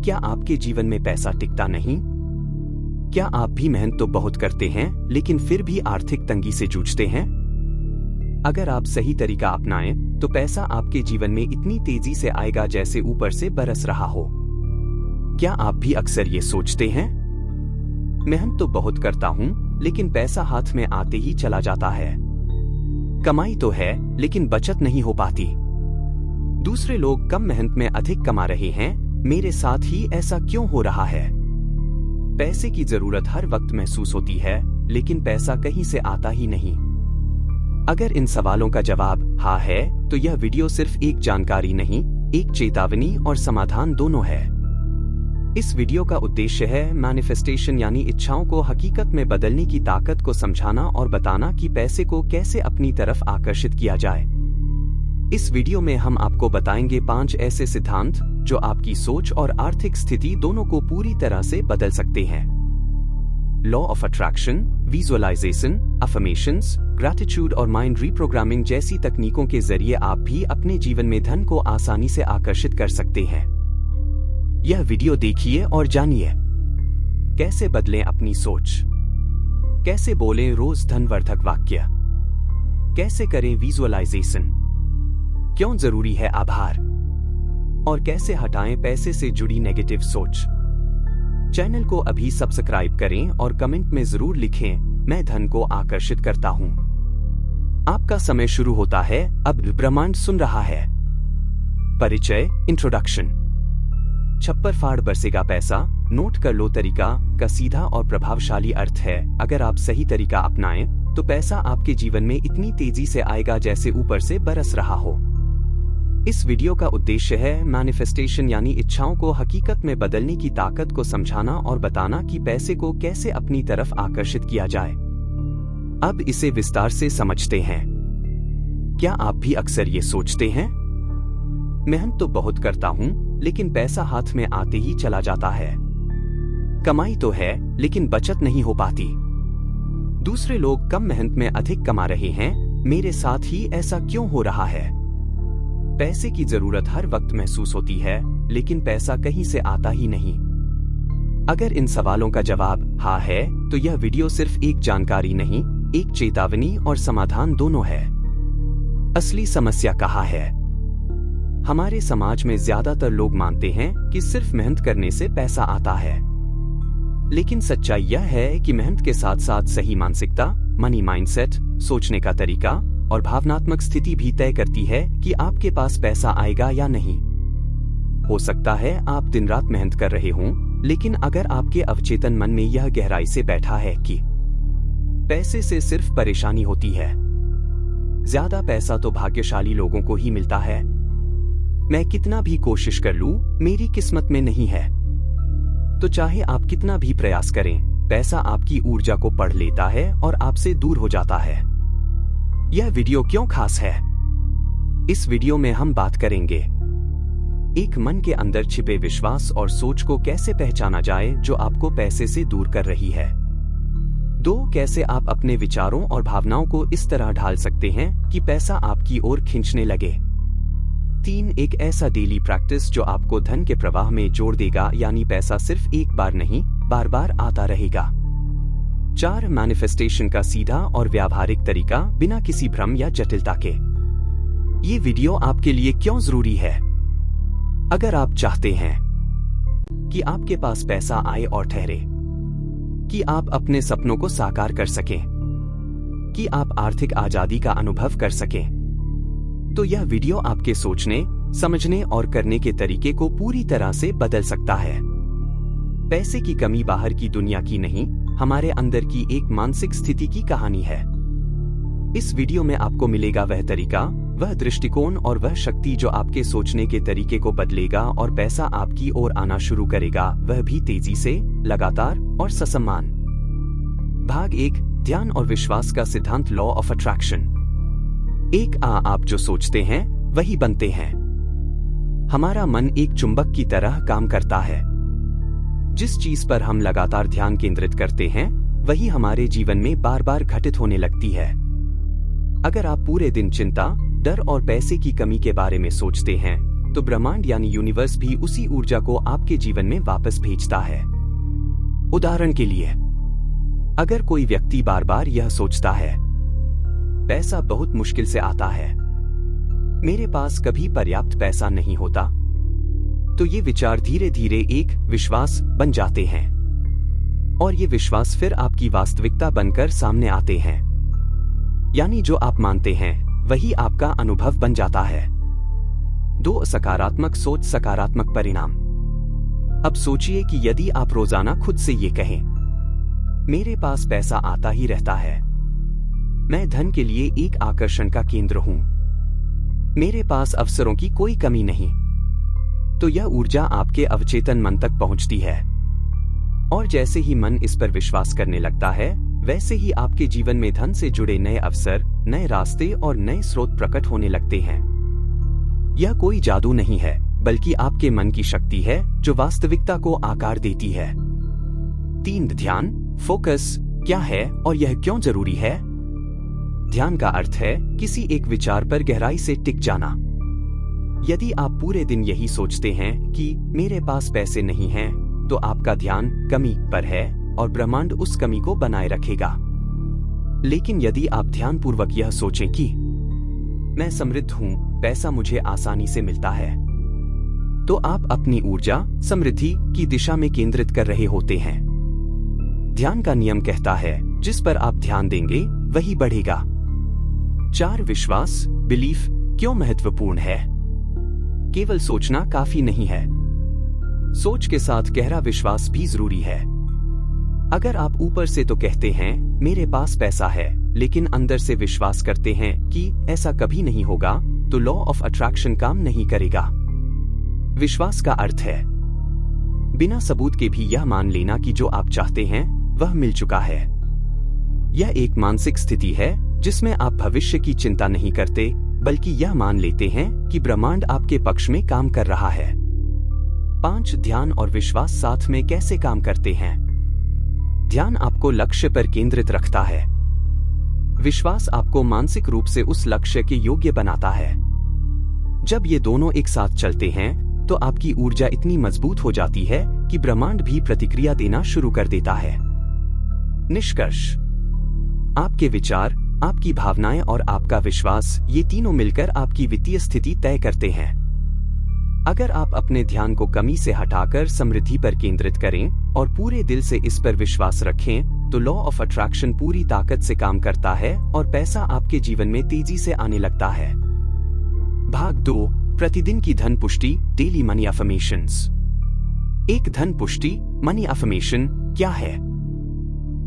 क्या आपके जीवन में पैसा टिकता नहीं? क्या आप भी मेहनत तो बहुत करते हैं लेकिन फिर भी आर्थिक तंगी से जूझते हैं? अगर आप सही तरीका अपनाएं तो पैसा आपके जीवन में इतनी तेजी से आएगा जैसे ऊपर से बरस रहा हो। क्या आप भी अक्सर ये सोचते हैं, मेहनत तो बहुत करता हूं लेकिन पैसा हाथ में आते ही चला जाता है। कमाई तो है लेकिन बचत नहीं हो पाती। दूसरे लोग कम मेहनत में अधिक कमा रहे हैं, मेरे साथ ही ऐसा क्यों हो रहा है? पैसे की जरूरत हर वक्त महसूस होती है लेकिन पैसा कहीं से आता ही नहीं। अगर इन सवालों का जवाब हाँ है तो यह वीडियो सिर्फ एक जानकारी नहीं, एक चेतावनी और समाधान दोनों है। इस वीडियो का उद्देश्य है मैनिफेस्टेशन यानी इच्छाओं को हकीकत में बदलने की ताकत को समझाना और बताना कि पैसे को कैसे अपनी तरफ आकर्षित किया जाए। इस वीडियो में हम आपको बताएंगे 5 ऐसे सिद्धांत जो आपकी सोच और आर्थिक स्थिति दोनों को पूरी तरह से बदल सकते हैं। Law of attraction, visualisation, affirmations, gratitude और माइंड रीप्रोग्रामिंग जैसी तकनीकों के जरिए आप भी अपने जीवन में धन को आसानी से आकर्षित कर सकते हैं। यह वीडियो देखिए और जानिए कैसे बदलें अपनी सोच, कैसे बोलें रोज धनवर्धक वाक्य, कैसे करें विजुअलाइजेशन, क्यों जरूरी है आभार और कैसे हटाएं पैसे से जुड़ी नेगेटिव सोच। चैनल को अभी सब्सक्राइब करें और कमेंट में जरूर लिखें, मैं धन को आकर्षित करता हूं। आपका समय शुरू होता है, अब ब्रह्मांड सुन रहा है। परिचय, इंट्रोडक्शन। छप्पर फाड़ बरसेगा पैसा, नोट कर लो तरीका का सीधा और प्रभावशाली अर्थ है, अगर आप सही तरीका अपनाएं तो पैसा आपके जीवन में इतनी तेजी से आएगा जैसे ऊपर से बरस रहा हो। इस वीडियो का उद्देश्य है मैनिफेस्टेशन यानी इच्छाओं को हकीकत में बदलने की ताकत को समझाना और बताना कि पैसे को कैसे अपनी तरफ आकर्षित किया जाए। अब इसे विस्तार से समझते हैं। क्या आप भी अक्सर ये सोचते हैं, मेहनत तो बहुत करता हूं लेकिन पैसा हाथ में आते ही चला जाता है। कमाई तो है लेकिन बचत नहीं हो पाती। दूसरे लोग कम मेहनत में अधिक कमा रहे हैं, मेरे साथ ही ऐसा क्यों हो रहा है? पैसे की जरूरत हर वक्त महसूस होती है लेकिन पैसा कहीं से आता ही नहीं। अगर इन सवालों का जवाब हाँ है तो यह वीडियो सिर्फ एक जानकारी नहीं, एक चेतावनी और समाधान दोनों है। असली समस्या कहाँ है? हमारे समाज में ज्यादातर लोग मानते हैं कि सिर्फ मेहनत करने से पैसा आता है, लेकिन सच्चाई यह है कि मेहनत के साथ साथ सही मानसिकता, मनी माइंडसेट, सोचने का तरीका और भावनात्मक स्थिति भी तय करती है कि आपके पास पैसा आएगा या नहीं। हो सकता है आप दिन रात मेहनत कर रहे हों, लेकिन अगर आपके अवचेतन मन में यह गहराई से बैठा है कि पैसे से सिर्फ परेशानी होती है, ज्यादा पैसा तो भाग्यशाली लोगों को ही मिलता है, मैं कितना भी कोशिश कर लूं मेरी किस्मत में नहीं है, तो चाहे आप कितना भी प्रयास करें, पैसा आपकी ऊर्जा को पढ़ लेता है और आपसे दूर हो जाता है। यह वीडियो क्यों खास है? इस वीडियो में हम बात करेंगे एक मन के अंदर छिपे विश्वास और सोच को कैसे पहचाना जाए जो आपको पैसे से दूर कर रही है। 2, कैसे आप अपने विचारों और भावनाओं को इस तरह ढाल सकते हैं कि पैसा आपकी ओर खींचने लगे। 3, एक ऐसा डेली प्रैक्टिस जो आपको धन के प्रवाह में जोड़ देगा, यानी पैसा सिर्फ एक बार नहीं बार बार आता रहेगा। 4, मैनिफेस्टेशन का सीधा और व्यावहारिक तरीका बिना किसी भ्रम या जटिलता के। ये वीडियो आपके लिए क्यों जरूरी है? अगर आप चाहते हैं कि आपके पास पैसा आए और ठहरे, कि आप अपने सपनों को साकार कर सकें, कि आप आर्थिक आजादी का अनुभव कर सकें, तो यह वीडियो आपके सोचने, समझने और करने के तरीके को पूरी तरह से बदल सकता है। पैसे की कमी बाहर की दुनिया की नहीं, हमारे अंदर की एक मानसिक स्थिति की कहानी है। इस वीडियो में आपको मिलेगा वह तरीका, वह दृष्टिकोण और वह शक्ति जो आपके सोचने के तरीके को बदलेगा और पैसा आपकी ओर आना शुरू करेगा, वह भी तेजी से, लगातार और ससम्मान। भाग 1, ध्यान और विश्वास का सिद्धांत, लॉ ऑफ अट्रैक्शन। 1, आप जो सोचते हैं वही बनते हैं। हमारा मन एक चुंबक की तरह काम करता है। जिस चीज पर हम लगातार ध्यान केंद्रित करते हैं वही हमारे जीवन में बार बार घटित होने लगती है। अगर आप पूरे दिन चिंता, डर और पैसे की कमी के बारे में सोचते हैं तो ब्रह्मांड यानी यूनिवर्स भी उसी ऊर्जा को आपके जीवन में वापस भेजता है। उदाहरण के लिए, अगर कोई व्यक्ति बार बार यह सोचता है, पैसा बहुत मुश्किल से आता है, मेरे पास कभी पर्याप्त पैसा नहीं होता, तो ये विचार धीरे धीरे एक विश्वास बन जाते हैं और ये विश्वास फिर आपकी वास्तविकता बनकर सामने आते हैं। यानी जो आप मानते हैं वही आपका अनुभव बन जाता है। 2 सकारात्मक सोच, सकारात्मक परिणाम। अब सोचिए कि यदि आप रोजाना खुद से ये कहें, मेरे पास पैसा आता ही रहता है, मैं धन के लिए एक आकर्षण का केंद्र हूं, मेरे पास अवसरों की कोई कमी नहीं, तो यह ऊर्जा आपके अवचेतन मन तक पहुंचती है और जैसे ही मन इस पर विश्वास करने लगता है, वैसे ही आपके जीवन में धन से जुड़े नए अवसर, नए रास्ते और नए स्रोत प्रकट होने लगते हैं। यह कोई जादू नहीं है, बल्कि आपके मन की शक्ति है जो वास्तविकता को आकार देती है। 3. ध्यान, फोकस क्या है और यह क्यों जरूरी है? ध्यान का अर्थ है किसी एक विचार पर गहराई से टिक जाना। यदि आप पूरे दिन यही सोचते हैं कि मेरे पास पैसे नहीं हैं, तो आपका ध्यान कमी पर है और ब्रह्मांड उस कमी को बनाए रखेगा। लेकिन यदि आप ध्यानपूर्वक यह सोचें कि मैं समृद्ध हूं, पैसा मुझे आसानी से मिलता है, तो आप अपनी ऊर्जा समृद्धि की दिशा में केंद्रित कर रहे होते हैं। ध्यान का नियम कहता है, जिस पर आप ध्यान देंगे वही बढ़ेगा। 4. विश्वास, बिलीफ क्यों महत्वपूर्ण है? केवल सोचना काफी नहीं है, सोच के साथ गहरा विश्वास भी जरूरी है। अगर आप ऊपर से तो कहते हैं मेरे पास पैसा है, लेकिन अंदर से विश्वास करते हैं कि ऐसा कभी नहीं होगा, तो लॉ ऑफ अट्रैक्शन काम नहीं करेगा। विश्वास का अर्थ है बिना सबूत के भी यह मान लेना कि जो आप चाहते हैं वह मिल चुका है। यह एक मानसिक स्थिति है जिसमें आप भविष्य की चिंता नहीं करते, बल्कि यह मान लेते हैं कि ब्रह्मांड आपके पक्ष में काम कर रहा है। 5. ध्यान और विश्वास साथ में कैसे काम करते हैं? ध्यान आपको लक्ष्य पर केंद्रित रखता है, विश्वास आपको मानसिक रूप से उस लक्ष्य के योग्य बनाता है। जब ये दोनों एक साथ चलते हैं तो आपकी ऊर्जा इतनी मजबूत हो जाती है कि ब्रह्मांड भी प्रतिक्रिया देना शुरू कर देता है। निष्कर्ष, आपके विचार, आपकी भावनाएं और आपका विश्वास, ये तीनों मिलकर आपकी वित्तीय स्थिति तय करते हैं। अगर आप अपने ध्यान को कमी से हटाकर समृद्धि पर केंद्रित करें और पूरे दिल से इस पर विश्वास रखें, तो लॉ ऑफ अट्रैक्शन पूरी ताकत से काम करता है और पैसा आपके जीवन में तेजी से आने लगता है। भाग 2, प्रतिदिन की धन पुष्टि, डेली मनी अफर्मेशंस। एक धन पुष्टि मनी अफर्मेशन क्या है?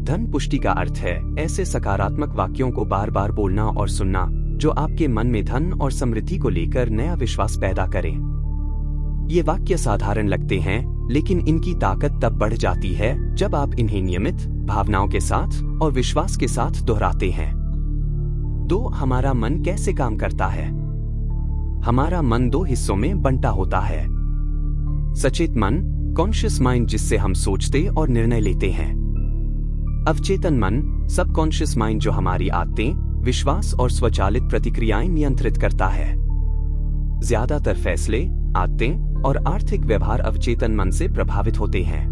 धन पुष्टि का अर्थ है ऐसे सकारात्मक वाक्यों को बार बार बोलना और सुनना जो आपके मन में धन और समृद्धि को लेकर नया विश्वास पैदा करें। ये वाक्य साधारण लगते हैं, लेकिन इनकी ताकत तब बढ़ जाती है जब आप इन्हें नियमित भावनाओं के साथ और विश्वास के साथ दोहराते हैं। 2. हमारा मन कैसे काम करता है? हमारा मन 2 हिस्सों में बंटा होता है। सचेत मन, कॉन्शियस माइंड, जिससे हम सोचते और निर्णय लेते हैं। अवचेतन मन, सबकॉन्शियस माइंड, जो हमारी आदतें, विश्वास और स्वचालित प्रतिक्रियाएं नियंत्रित करता है। ज्यादातर फैसले, आदतें और आर्थिक व्यवहार अवचेतन मन से प्रभावित होते हैं।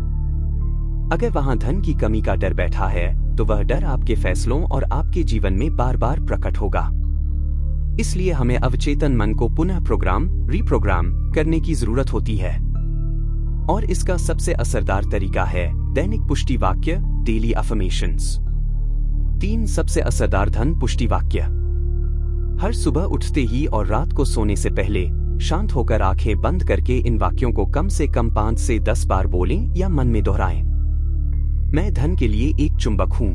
अगर वहां धन की कमी का डर बैठा है, तो वह डर आपके फैसलों और आपके जीवन में बार बार प्रकट होगा। इसलिए हमें अवचेतन मन को पुनः रिप्रोग्राम करने की जरूरत होती है। और इसका सबसे असरदार तरीका है दैनिक पुष्टि वाक्य, डेली अफर्मेशंस। 3 सबसे असरदार धन पुष्टि वाक्य। हर सुबह उठते ही और रात को सोने से पहले शांत होकर आंखें बंद करके इन वाक्यों को कम से कम 5 से 10 बार बोलें या मन में दोहराएं। मैं धन के लिए एक चुंबक हूं।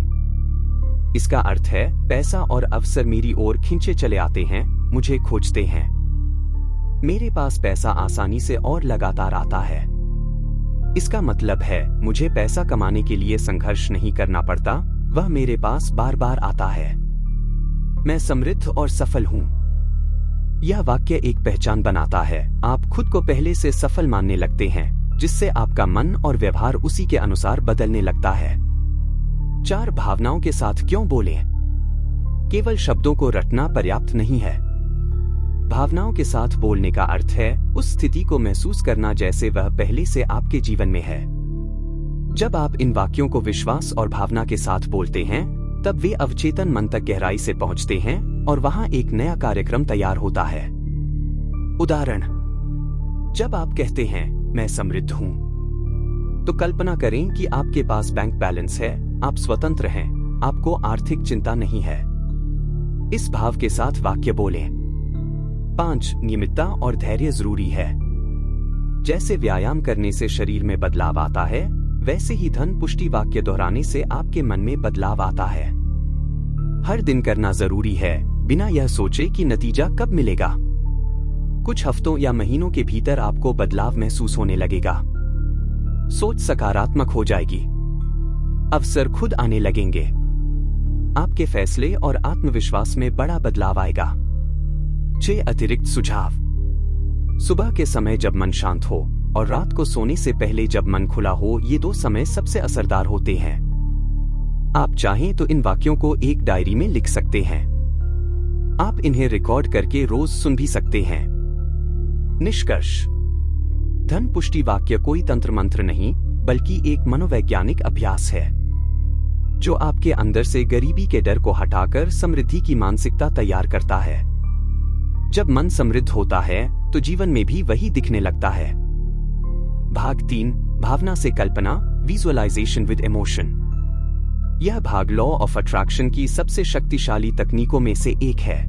इसका अर्थ है पैसा और अवसर मेरी ओर खींचे चले आते हैं, मुझे खोजते हैं। मेरे पास पैसा आसानी से और लगातार आता है। इसका मतलब है मुझे पैसा कमाने के लिए संघर्ष नहीं करना पड़ता, वह मेरे पास बार बार आता है। मैं समृद्ध और सफल हूं। यह वाक्य एक पहचान बनाता है। आप खुद को पहले से सफल मानने लगते हैं, जिससे आपका मन और व्यवहार उसी के अनुसार बदलने लगता है। 4 भावनाओं के साथ क्यों बोलें? केवल शब्दों को रटना पर्याप्त नहीं है। भावनाओं के साथ बोलने का अर्थ है उस स्थिति को महसूस करना जैसे वह पहले से आपके जीवन में है। जब आप इन वाक्यों को विश्वास और भावना के साथ बोलते हैं, तब वे अवचेतन मन तक गहराई से पहुंचते हैं और वहां एक नया कार्यक्रम तैयार होता है। उदाहरण, जब आप कहते हैं मैं समृद्ध हूं, तो कल्पना करें कि आपके पास बैंक बैलेंस है, आप स्वतंत्र हैं, आपको आर्थिक चिंता नहीं है। इस भाव के साथ वाक्य बोलें। 5. नियमितता और धैर्य जरूरी है। जैसे व्यायाम करने से शरीर में बदलाव आता है, वैसे ही धन पुष्टि वाक्य दोहराने से आपके मन में बदलाव आता है। हर दिन करना जरूरी है, बिना यह सोचे कि नतीजा कब मिलेगा। कुछ हफ्तों या महीनों के भीतर आपको बदलाव महसूस होने लगेगा। सोच सकारात्मक हो जाएगी, अवसर खुद आने लगेंगे, आपके फैसले और आत्मविश्वास में बड़ा बदलाव आएगा। 6. अतिरिक्त सुझाव। सुबह के समय जब मन शांत हो और रात को सोने से पहले जब मन खुला हो, ये 2 समय सबसे असरदार होते हैं। आप चाहें तो इन वाक्यों को एक डायरी में लिख सकते हैं। आप इन्हें रिकॉर्ड करके रोज सुन भी सकते हैं। निष्कर्ष, धन पुष्टि वाक्य कोई तंत्र मंत्र नहीं, बल्कि एक मनोवैज्ञानिक अभ्यास है जो आपके अंदर से गरीबी के डर को हटाकर समृद्धि की मानसिकता तैयार करता है। जब मन समृद्ध होता है तो जीवन में भी वही दिखने लगता है। भाग 3, भावना से कल्पना, विजुअलाइजेशन विद इमोशन। यह भाग लॉ ऑफ अट्रैक्शन की सबसे शक्तिशाली तकनीकों में से एक है।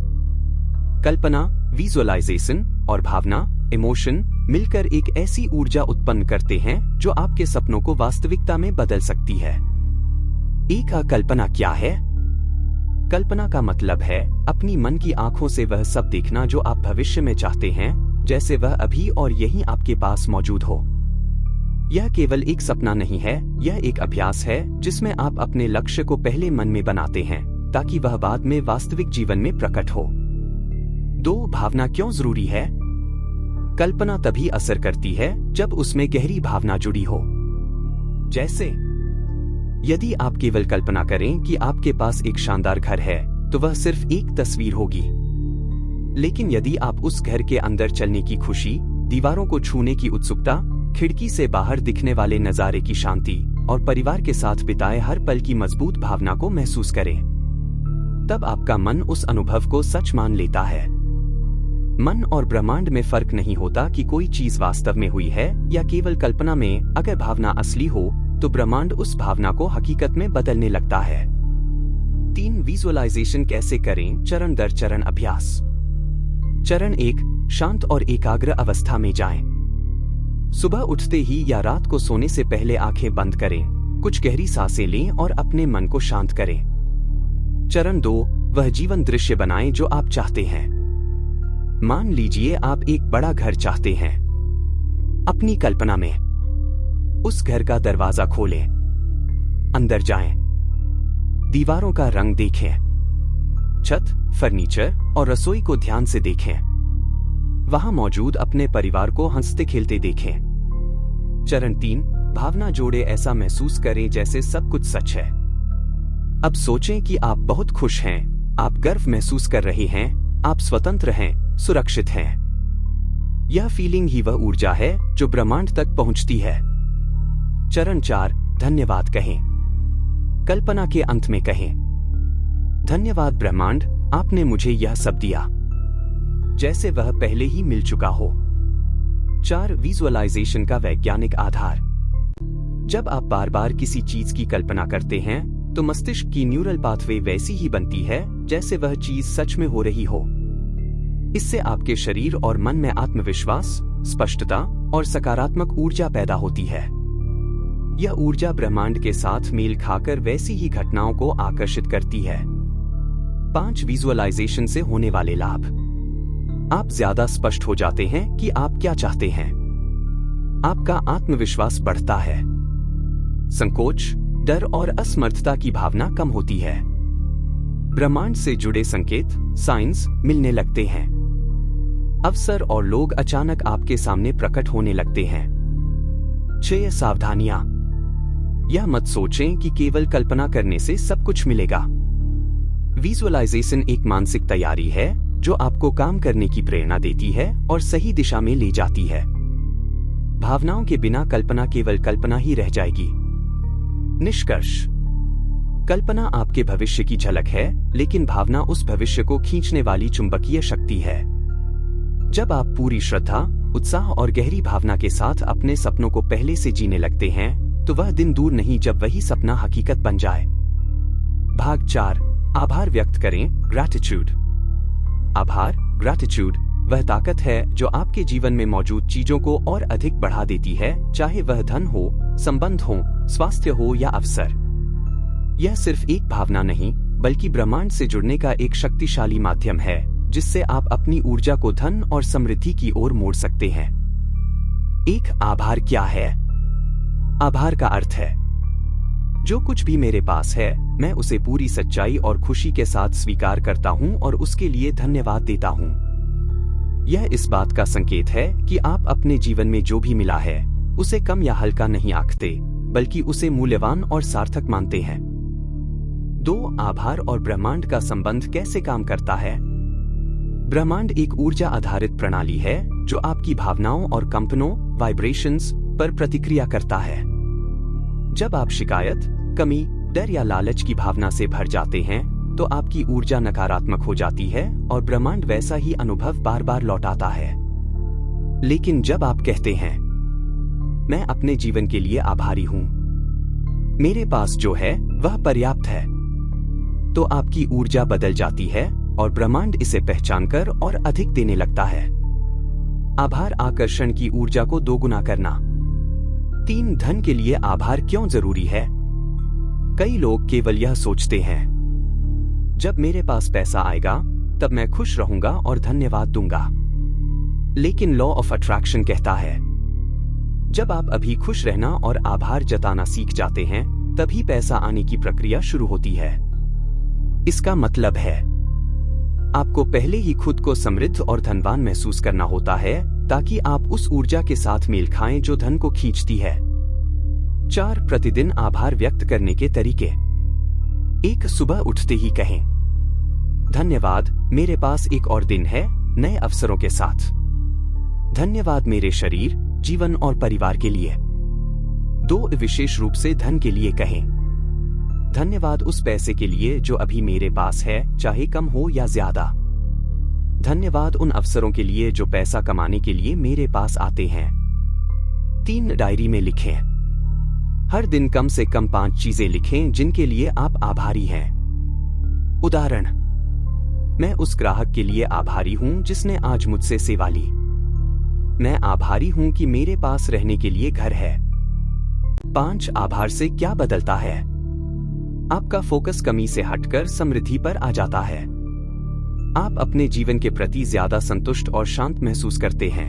कल्पना, विजुअलाइजेशन और भावना, इमोशन मिलकर एक ऐसी ऊर्जा उत्पन्न करते हैं जो आपके सपनों को वास्तविकता में बदल सकती है। कल्पना क्या है? कल्पना का मतलब है अपनी मन की आंखों से वह सब देखना जो आप भविष्य में चाहते हैं, जैसे वह अभी और यहीं आपके पास मौजूद हो। यह केवल एक सपना नहीं है, यह एक अभ्यास है जिसमें आप अपने लक्ष्य को पहले मन में बनाते हैं ताकि वह बाद में वास्तविक जीवन में प्रकट हो। 2. भावना क्यों जरूरी है? कल्पना तभी असर करती है जब उसमें गहरी भावना जुड़ी हो। जैसे, यदि आप केवल कल्पना करें कि आपके पास एक शानदार घर है, तो वह सिर्फ एक तस्वीर होगी। लेकिन यदि आप उस घर के अंदर चलने की खुशी, दीवारों को छूने की उत्सुकता, खिड़की से बाहर दिखने वाले नजारे की शांति और परिवार के साथ बिताए हर पल की मजबूत भावना को महसूस करें, तब आपका मन उस अनुभव को सच मान लेता है। मन और ब्रह्मांड में फर्क नहीं होता कि कोई चीज वास्तव में हुई है या केवल कल्पना में। अगर भावना असली हो तो ब्रह्मांड उस भावना को हकीकत में बदलने लगता है। 3. विजुअलाइजेशन कैसे करें? चरण दर चरण अभ्यास। चरण 1, शांत और एकाग्र अवस्था में जाएं। सुबह उठते ही या रात को सोने से पहले आंखें बंद करें, कुछ गहरी सांसें लें और अपने मन को शांत करें। चरण 2, वह जीवन दृश्य बनाएं जो आप चाहते हैं। मान लीजिए आप एक बड़ा घर चाहते हैं। अपनी कल्पना में उस घर का दरवाजा खोलें, अंदर जाएं, दीवारों का रंग देखें, छत, फर्नीचर और रसोई को ध्यान से देखें। वहां मौजूद अपने परिवार को हंसते खेलते देखें। चरण 3, भावना जोड़े, ऐसा महसूस करें जैसे सब कुछ सच है। अब सोचें कि आप बहुत खुश हैं, आप गर्व महसूस कर रहे हैं, आप स्वतंत्र हैं, सुरक्षित हैं। यह फीलिंग ही वह ऊर्जा है जो ब्रह्मांड तक पहुंचती है। चरण 4, धन्यवाद कहें। कल्पना के अंत में कहें, धन्यवाद ब्रह्मांड, आपने मुझे यह सब दिया, जैसे वह पहले ही मिल चुका हो। 4. विजुअलाइजेशन का वैज्ञानिक आधार। जब आप बार बार किसी चीज की कल्पना करते हैं तो मस्तिष्क की न्यूरल पाथवे वैसी ही बनती है जैसे वह चीज सच में हो रही हो। इससे आपके शरीर और मन में आत्मविश्वास, स्पष्टता और सकारात्मक ऊर्जा पैदा होती है। यह ऊर्जा ब्रह्मांड के साथ मेल खाकर वैसी ही घटनाओं को आकर्षित करती है। 5. विजुअलाइजेशन से होने वाले लाभ। आप ज्यादा स्पष्ट हो जाते हैं कि आप क्या चाहते हैं। आपका आत्मविश्वास बढ़ता है। संकोच, डर और असमर्थता की भावना कम होती है। ब्रह्मांड से जुड़े संकेत, साइंस मिलने लगते हैं। अवसर और लोग अचानक आपके सामने प्रकट होने लगते हैं। 6. सावधानियां। यह मत सोचें कि केवल कल्पना करने से सब कुछ मिलेगा। विजुअलाइजेशन एक मानसिक तैयारी है जो आपको काम करने की प्रेरणा देती है और सही दिशा में ले जाती है। भावनाओं के बिना कल्पना केवल कल्पना ही रह जाएगी। निष्कर्ष: कल्पना आपके भविष्य की झलक है, लेकिन भावना उस भविष्य को खींचने वाली चुंबकीय शक्ति है। जब आप पूरी श्रद्धा, उत्साह और गहरी भावना के साथ अपने सपनों को पहले से जीने लगते हैं, तो वह दिन दूर नहीं जब वही सपना हकीकत बन जाए। भाग 4: आभार व्यक्त करें। ग्रैटिट्यूड। आभार, ग्रैटिट्यूड, वह ताकत है जो आपके जीवन में मौजूद चीजों को और अधिक बढ़ा देती है, चाहे वह धन हो, संबंध हो, स्वास्थ्य हो या अवसर। यह सिर्फ एक भावना नहीं, बल्कि ब्रह्मांड से जुड़ने का एक शक्तिशाली माध्यम है, जिससे आप अपनी ऊर्जा को धन और समृद्धि की ओर मोड़ सकते हैं। एक आभार क्या है? आभार का अर्थ है, जो कुछ भी मेरे पास है, मैं उसे पूरी सच्चाई और खुशी के साथ स्वीकार करता हूं और उसके लिए धन्यवाद देता हूं। यह इस बात का संकेत है कि आप अपने जीवन में जो भी मिला है, उसे कम या हल्का नहीं आंकते, बल्कि उसे मूल्यवान और सार्थक मानते हैं। 2. आभार और ब्रह्मांड का संबंध कैसे काम करता है? ब्रह्मांड एक ऊर्जा आधारित प्रणाली है जो आपकी भावनाओं और कंपनों, वाइब्रेशंस पर प्रतिक्रिया करता है। जब आप शिकायत, कमी, डर या लालच की भावना से भर जाते हैं, तो आपकी ऊर्जा नकारात्मक हो जाती है और ब्रह्मांड वैसा ही अनुभव बार बार लौटाता है। लेकिन जब आप कहते हैं, मैं अपने जीवन के लिए आभारी हूं, मेरे पास जो है वह पर्याप्त है, तो आपकी ऊर्जा बदल जाती है और ब्रह्मांड इसे पहचानकर और अधिक देने लगता है। आभार आकर्षण की ऊर्जा को दोगुना करना। 3. धन के लिए आभार क्यों जरूरी है? कई लोग केवल यह सोचते हैं, जब मेरे पास पैसा आएगा तब मैं खुश रहूंगा और धन्यवाद दूंगा। लेकिन लॉ ऑफ अट्रैक्शन कहता है, जब आप अभी खुश रहना और आभार जताना सीख जाते हैं, तभी पैसा आने की प्रक्रिया शुरू होती है। इसका मतलब है, आपको पहले ही खुद को समृद्ध और धनवान महसूस करना होता है, ताकि आप उस ऊर्जा के साथ मेल खाएं जो धन को खींचती है। 4. प्रतिदिन आभार व्यक्त करने के तरीके। 1. सुबह उठते ही कहें, धन्यवाद, मेरे पास एक और दिन है, नए अवसरों के साथ। धन्यवाद मेरे शरीर, जीवन और परिवार के लिए। 2. विशेष रूप से धन के लिए कहें, धन्यवाद उस पैसे के लिए जो अभी मेरे पास है, चाहे कम हो या ज्यादा। धन्यवाद उन अवसरों के लिए जो पैसा कमाने के लिए मेरे पास आते हैं। 3. डायरी में लिखें। हर दिन कम से कम 5 चीजें लिखें जिनके लिए आप आभारी हैं। उदाहरण, मैं उस ग्राहक के लिए आभारी हूं जिसने आज मुझसे सेवा ली। मैं आभारी हूं कि मेरे पास रहने के लिए घर है। 5. आभार से क्या बदलता है? आपका फोकस कमी से हटकर समृद्धि पर आ जाता है। आप अपने जीवन के प्रति ज्यादा संतुष्ट और शांत महसूस करते हैं।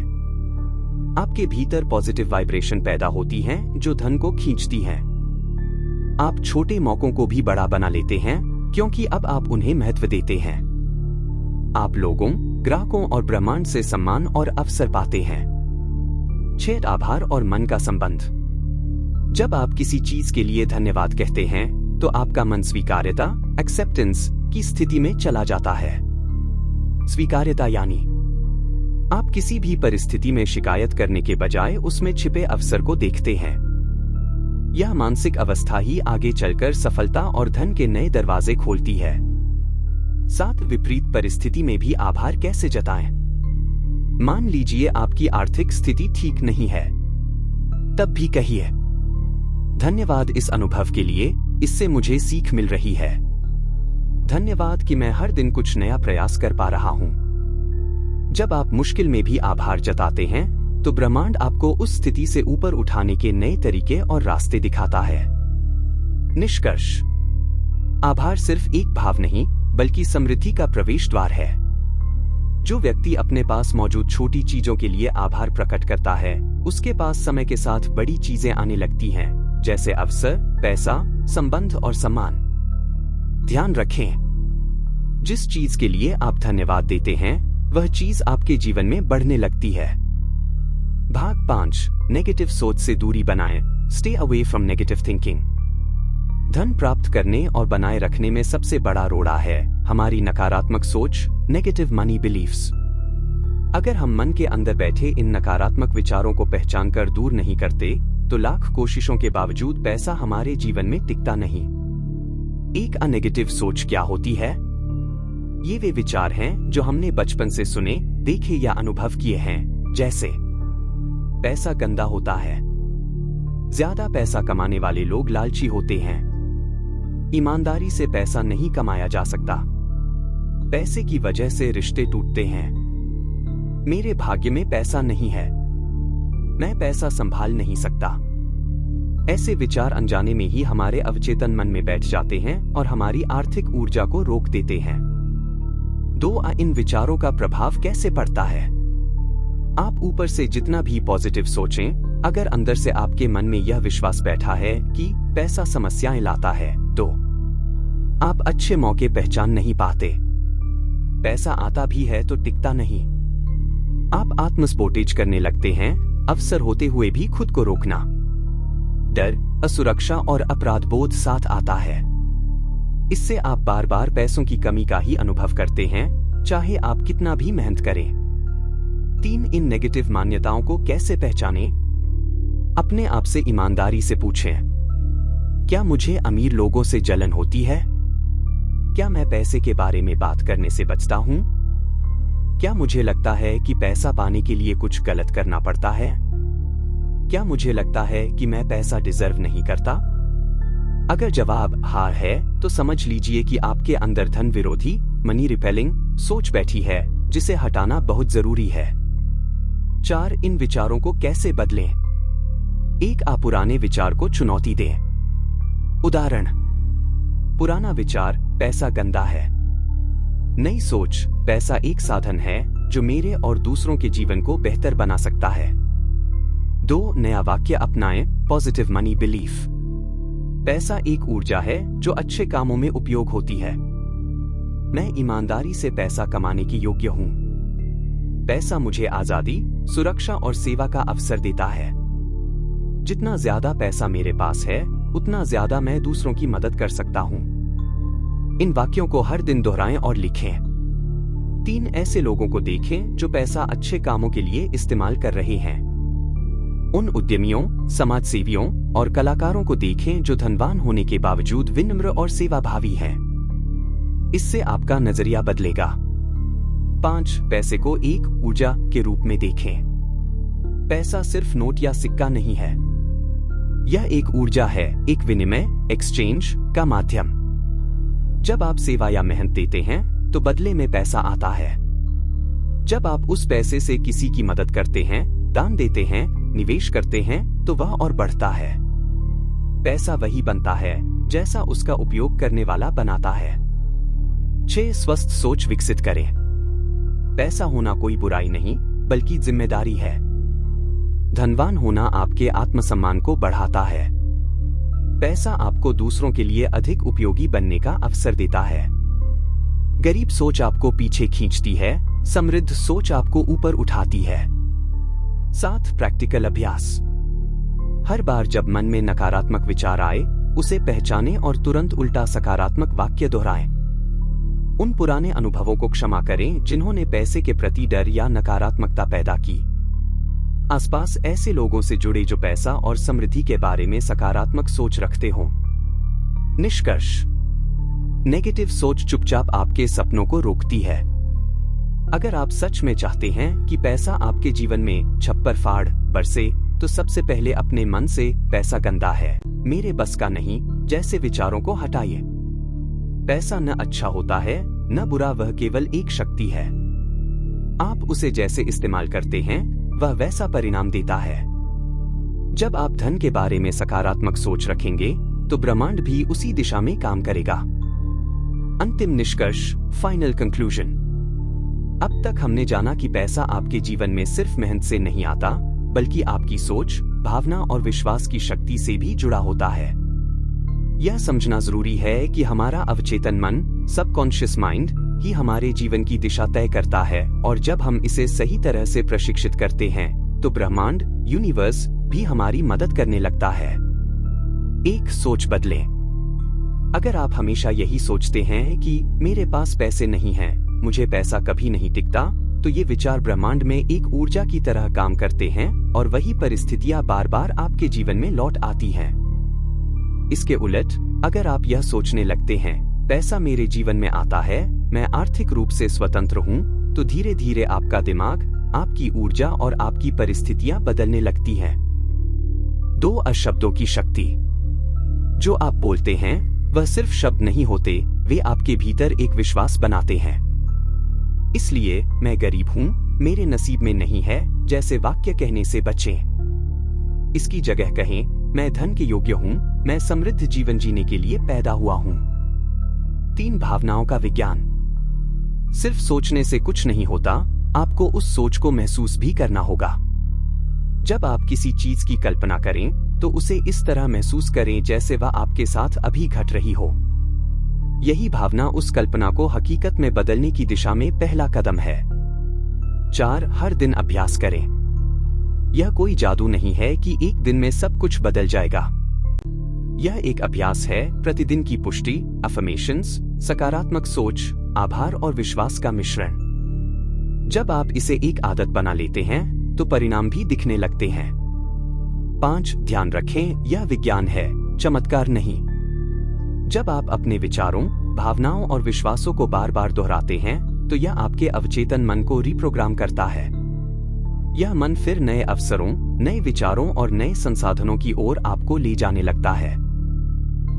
आपके भीतर पॉजिटिव वाइब्रेशन पैदा होती हैं जो धन को खींचती हैं। आप छोटे मौकों को भी बड़ा बना लेते हैं क्योंकि अब आप उन्हें महत्व देते हैं। आप लोगों, ग्राहकों और ब्रह्मांड से सम्मान और अवसर पाते हैं। 6. आभार और मन का संबंध। जब आप किसी चीज के लिए धन्यवाद कहते हैं, तो आपका मन स्वीकार्यता, एक्सेप्टेंस की स्थिति में चला जाता है। स्वीकार्यता यानी आप किसी भी परिस्थिति में शिकायत करने के बजाय उसमें छिपे अवसर को देखते हैं। यह मानसिक अवस्था ही आगे चलकर सफलता और धन के नए दरवाजे खोलती है। 7. विपरीत परिस्थिति में भी आभार कैसे जताएं? मान लीजिए आपकी आर्थिक स्थिति ठीक नहीं है, तब भी कहिए, धन्यवाद इस अनुभव के लिए, इससे मुझे सीख मिल रही है। धन्यवाद कि मैं हर दिन कुछ नया प्रयास कर पा रहा हूं। जब आप मुश्किल में भी आभार जताते हैं, तो ब्रह्मांड आपको उस स्थिति से ऊपर उठाने के नए तरीके और रास्ते दिखाता है। निष्कर्ष, आभार सिर्फ एक भाव नहीं, बल्कि समृद्धि का प्रवेश द्वार है। जो व्यक्ति अपने पास मौजूद छोटी चीजों के लिए आभार प्रकट करता है, उसके पास समय के साथ बड़ी चीजें आने लगती हैं, जैसे अवसर, पैसा, संबंध और सम्मान। ध्यान रखें, जिस चीज के लिए आप धन्यवाद देते हैं, वह चीज आपके जीवन में बढ़ने लगती है। भाग 5. नेगेटिव सोच से दूरी बनाएं। Stay away from negative thinking. धन प्राप्त करने और बनाए रखने में सबसे बड़ा रोड़ा है हमारी नकारात्मक सोच, नेगेटिव मनी बिलीफ्स। अगर हम मन के अंदर बैठे इन नकारात्मक विचारों को पहचानकर दूर नहीं करते, तो लाख कोशिशों के बावजूद पैसा हमारे जीवन में टिकता नहीं। एक नेगेटिव सोच क्या होती है? ये वे विचार हैं जो हमने बचपन से सुने, देखे या अनुभव किए हैं, जैसे पैसा गंदा होता है, ज्यादा पैसा कमाने वाले लोग लालची होते हैं, ईमानदारी से पैसा नहीं कमाया जा सकता, पैसे की वजह से रिश्ते टूटते हैं, मेरे भाग्य में पैसा नहीं है, मैं पैसा संभाल नहीं सकता। ऐसे विचार अनजाने में ही हमारे अवचेतन मन में बैठ जाते हैं और हमारी आर्थिक ऊर्जा को रोक देते हैं। इन विचारों का प्रभाव कैसे पड़ता है? आप ऊपर से जितना भी पॉजिटिव सोचें, अगर अंदर से आपके मन में यह विश्वास बैठा है कि पैसा समस्याएं लाता है, तो आप अच्छे मौके पहचान नहीं पाते। पैसा आता भी है तो टिकता नहीं। आप आत्मसबोटेज करने लगते हैं, अवसर होते हुए भी खुद को रोकना। डर, असुरक्षा और अपराध बोध साथ आता है। इससे आप बार बार पैसों की कमी का ही अनुभव करते हैं, चाहे आप कितना भी मेहनत करें। इन नेगेटिव मान्यताओं को कैसे पहचानें? अपने आप से ईमानदारी से पूछें, क्या मुझे अमीर लोगों से जलन होती है? क्या मैं पैसे के बारे में बात करने से बचता हूं? क्या मुझे लगता है कि पैसा पाने के लिए कुछ गलत करना पड़ता है? क्या मुझे लगता है कि मैं पैसा डिजर्व नहीं करता? अगर जवाब हाँ है, तो समझ लीजिए कि आपके अंदर धन विरोधी, मनी रिपेलिंग सोच बैठी है, जिसे हटाना बहुत जरूरी है। 4 इन विचारों को कैसे बदलें? 1 आप पुराने विचार को चुनौती दें। उदाहरण, पुराना विचार, पैसा गंदा है। नई सोच, पैसा एक साधन है जो मेरे और दूसरों के जीवन को बेहतर बना सकता है। 2 नया वाक्य अपनाएं, पॉजिटिव मनी बिलीफ। पैसा एक ऊर्जा है जो अच्छे कामों में उपयोग होती है। मैं ईमानदारी से पैसा कमाने की योग्य हूं। पैसा मुझे आजादी, सुरक्षा और सेवा का अवसर देता है। जितना ज्यादा पैसा मेरे पास है, उतना ज्यादा मैं दूसरों की मदद कर सकता हूं। इन वाक्यों को हर दिन दोहराएं और लिखें। 3 ऐसे लोगों को देखें जो पैसा अच्छे कामों के लिए इस्तेमाल कर रहे हैं। उन उद्यमियों, समाजसेवियों और कलाकारों को देखें जो धनवान होने के बावजूद विनम्र और सेवाभावी हैं। इससे आपका नजरिया बदलेगा। 5 पैसे को एक ऊर्जा के रूप में देखें। पैसा सिर्फ नोट या सिक्का नहीं है। यह एक ऊर्जा है, एक विनिमय, एक्सचेंज का माध्यम। जब आप सेवा या मेहनत देते हैं, तो बदले में पैसा आता है। जब आप उस पैसे से किसी की मदद करते हैं, दान देते हैं, निवेश करते हैं, तो वह और बढ़ता है। पैसा वही बनता है जैसा उसका उपयोग करने वाला बनाता है। 6 स्वस्थ सोच विकसित करें। पैसा होना कोई बुराई नहीं, बल्कि जिम्मेदारी है। धनवान होना आपके आत्मसम्मान को बढ़ाता है। पैसा आपको दूसरों के लिए अधिक उपयोगी बनने का अवसर देता है। गरीब सोच आपको पीछे खींचती है, समृद्ध सोच आपको ऊपर उठाती है। 7 प्रैक्टिकल अभ्यास। हर बार जब मन में नकारात्मक विचार आए, उसे पहचानें और तुरंत उल्टा सकारात्मक वाक्य दोहराएं। उन पुराने अनुभवों को क्षमा करें जिन्होंने पैसे के प्रति डर या नकारात्मकता पैदा की। आसपास ऐसे लोगों से जुड़े जो पैसा और समृद्धि के बारे में सकारात्मक सोच रखते हों। निष्कर्ष, नेगेटिव सोच चुपचाप आपके सपनों को रोकती है। अगर आप सच में चाहते हैं कि पैसा आपके जीवन में छप्पर फाड़ बरसे, तो सबसे पहले अपने मन से पैसा गंदा है, मेरे बस का नहीं जैसे विचारों को हटाइए। पैसा न अच्छा होता है न बुरा, वह केवल एक शक्ति है। आप उसे जैसे इस्तेमाल करते हैं, वह वैसा परिणाम देता है। जब आप धन के बारे में सकारात्मक सोच रखेंगे, तो ब्रह्मांड भी उसी दिशा में काम करेगा। अंतिम निष्कर्ष, फाइनल कंक्लूजन। अब तक हमने जाना कि पैसा आपके जीवन में सिर्फ मेहनत से नहीं आता, बल्कि आपकी सोच, भावना और विश्वास की शक्ति से भी जुड़ा होता है। यह समझना जरूरी है कि हमारा अवचेतन मन, सबकॉन्शियस माइंड, ही हमारे जीवन की दिशा तय करता है, और जब हम इसे सही तरह से प्रशिक्षित करते हैं, तो ब्रह्मांड, यूनिवर्स भी हमारी मदद करने लगता है। 1 सोच बदलें। अगर आप हमेशा यही सोचते हैं कि मेरे पास पैसे नहीं हैं, मुझे पैसा कभी नहीं टिकता, तो ये विचार ब्रह्मांड में एक ऊर्जा की तरह काम करते हैं और वही परिस्थितियां बार बार आपके जीवन में लौट आती हैं। इसके उलट, अगर आप यह सोचने लगते हैं, पैसा मेरे जीवन में आता है, मैं आर्थिक रूप से स्वतंत्र हूं, तो धीरे धीरे आपका दिमाग, आपकी ऊर्जा और आपकी परिस्थितियां बदलने लगती हैं। 2 अशब्दों की शक्ति। जो आप बोलते हैं वह सिर्फ शब्द नहीं होते, वे आपके भीतर एक विश्वास बनाते हैं। इसलिए मैं गरीब हूं, मेरे नसीब में नहीं है जैसे वाक्य कहने से बचें। इसकी जगह कहें, मैं धन के योग्य हूं, मैं समृद्ध जीवन जीने के लिए पैदा हुआ हूं। 3 भावनाओं का विज्ञान। सिर्फ सोचने से कुछ नहीं होता, आपको उस सोच को महसूस भी करना होगा। जब आप किसी चीज की कल्पना करें तो उसे इस तरह महसूस करें जैसे वह आपके साथ अभी घट रही हो। यही भावना उस कल्पना को हकीकत में बदलने की दिशा में पहला कदम है। 4 हर दिन अभ्यास करें। यह कोई जादू नहीं है कि एक दिन में सब कुछ बदल जाएगा। यह एक अभ्यास है, प्रतिदिन की पुष्टि, अफर्मेशंस, सकारात्मक सोच, आभार और विश्वास का मिश्रण। जब आप इसे एक आदत बना लेते हैं तो परिणाम भी दिखने लगते हैं। 5 ध्यान रखें, यह विज्ञान है, चमत्कार नहीं। जब आप अपने विचारों, भावनाओं और विश्वासों को बार बार दोहराते हैं तो यह आपके अवचेतन मन को रिप्रोग्राम करता है। यह मन फिर नए अवसरों, नए विचारों और नए संसाधनों की ओर आपको ले जाने लगता है।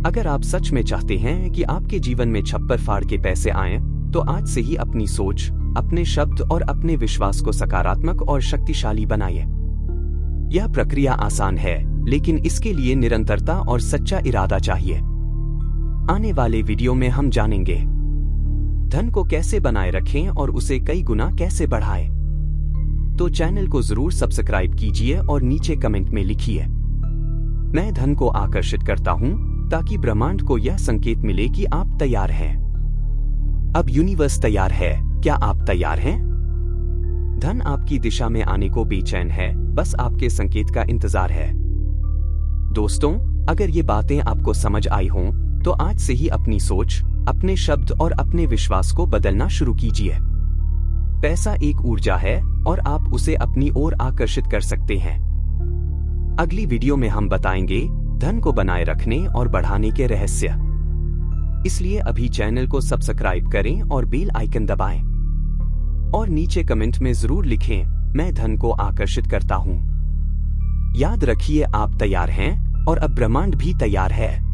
अगर आप सच में चाहते हैं कि आपके जीवन में छप्पर फाड़ के पैसे आएं, तो आज से ही अपनी सोच, अपने शब्द और अपने विश्वास को सकारात्मक और शक्तिशाली बनाइए। यह प्रक्रिया आसान है, लेकिन इसके लिए निरंतरता और सच्चा इरादा चाहिए। आने वाले वीडियो में हम जानेंगे धन को कैसे बनाए रखें और उसे कई गुना कैसे बढ़ाएं। तो चैनल को जरूर सब्सक्राइब कीजिए और नीचे कमेंट में लिखिए, मैं धन को आकर्षित करता हूं, ताकि ब्रह्मांड को यह संकेत मिले कि आप तैयार हैं। अब यूनिवर्स तैयार है, क्या आप तैयार हैं? धन आपकी दिशा में आने को बेचैन है, बस आपके संकेत का इंतजार है। दोस्तों, अगर ये बातें आपको समझ आई हों, तो आज से ही अपनी सोच, अपने शब्द और अपने विश्वास को बदलना शुरू कीजिए। पैसा एक ऊर्जा है और आप उसे अपनी ओर आकर्षित कर सकते हैं। अगली वीडियो में हम बताएंगे धन को बनाए रखने और बढ़ाने के रहस्य। इसलिए अभी चैनल को सब्सक्राइब करें और बेल आइकन दबाएं। और नीचे कमेंट में जरूर लिखें, मैं धन को आकर्षित करता हूं। याद रखिए, आप तैयार हैं और अब ब्रह्मांड भी तैयार है।